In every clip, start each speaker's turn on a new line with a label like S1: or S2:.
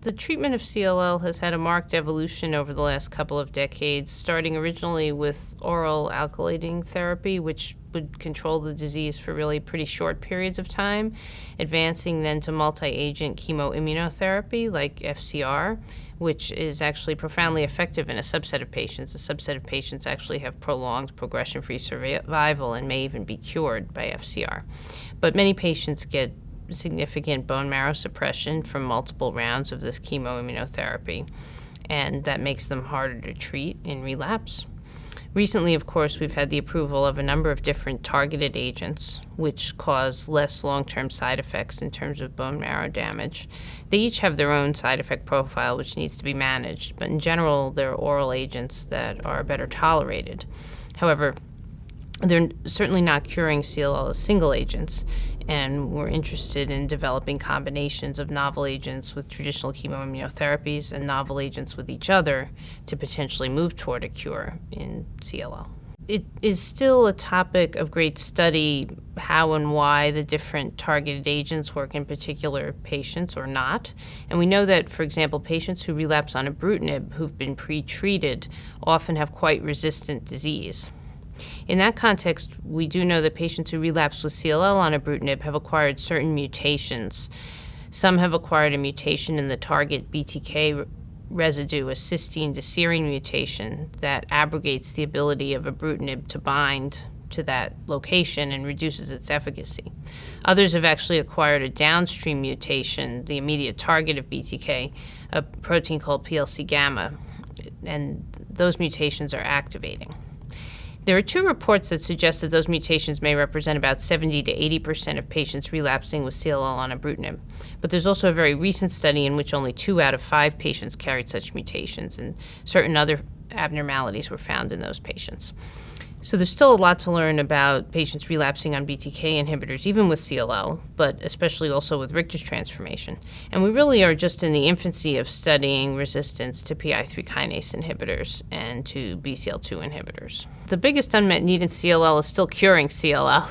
S1: The treatment of CLL has had a marked evolution over the last couple of decades, starting originally with oral alkylating therapy, which would control the disease for really pretty short periods of time, advancing then to multi-agent chemoimmunotherapy like FCR, which is actually profoundly effective in a subset of patients. A subset of patients actually have prolonged progression-free survival and may even be cured by FCR. But many patients get significant bone marrow suppression from multiple rounds of this chemoimmunotherapy, and that makes them harder to treat in relapse. Recently, of course, we've had the approval of a number of different targeted agents which cause less long-term side effects in terms of bone marrow damage. They each have their own side effect profile which needs to be managed, but in general, they're oral agents that are better tolerated. However, they're certainly not curing CLL as single agents, and we're interested in developing combinations of novel agents with traditional chemoimmunotherapies and novel agents with each other to potentially move toward a cure in CLL. It is still a topic of great study how and why the different targeted agents work in particular patients or not. And we know that, for example, patients who relapse on ibrutinib who've been pre-treated often have quite resistant disease. In that context, we do know that patients who relapse with CLL on ibrutinib have acquired certain mutations. Some have acquired a mutation in the target BTK residue, a cysteine to serine mutation that abrogates the ability of ibrutinib to bind to that location and reduces its efficacy. Others have actually acquired a downstream mutation, the immediate target of BTK, a protein called PLC gamma, and those mutations are activating. There are two reports that suggest that those mutations may represent about 70 to 80% of patients relapsing with CLL on ibrutinib. But there's also a very recent study in which only 2 out of 5 patients carried such mutations, and certain other abnormalities were found in those patients. So there's still a lot to learn about patients relapsing on BTK inhibitors, even with CLL, but especially also with Richter's transformation. And we really are just in the infancy of studying resistance to PI3 kinase inhibitors and to BCL2 inhibitors. The biggest unmet need in CLL is still curing CLL.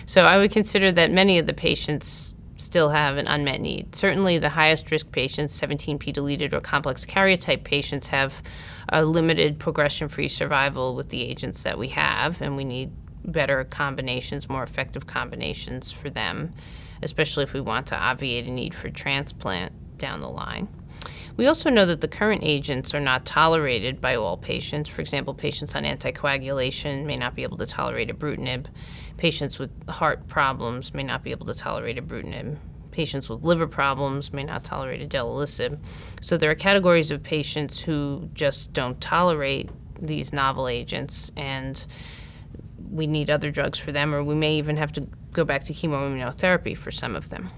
S1: So I would consider that many of the patients still have an unmet need. Certainly the highest risk patients, 17p deleted or complex karyotype patients, have a limited progression-free survival with the agents that we have, and we need better combinations, more effective combinations for them, especially if we want to obviate a need for transplant down the line. We also know that the current agents are not tolerated by all patients. For example, patients on anticoagulation may not be able to tolerate ibrutinib. Patients with heart problems may not be able to tolerate ibrutinib. Patients with liver problems may not tolerate idelalisib. So there are categories of patients who just don't tolerate these novel agents, and we need other drugs for them, or we may even have to go back to chemoimmunotherapy for some of them.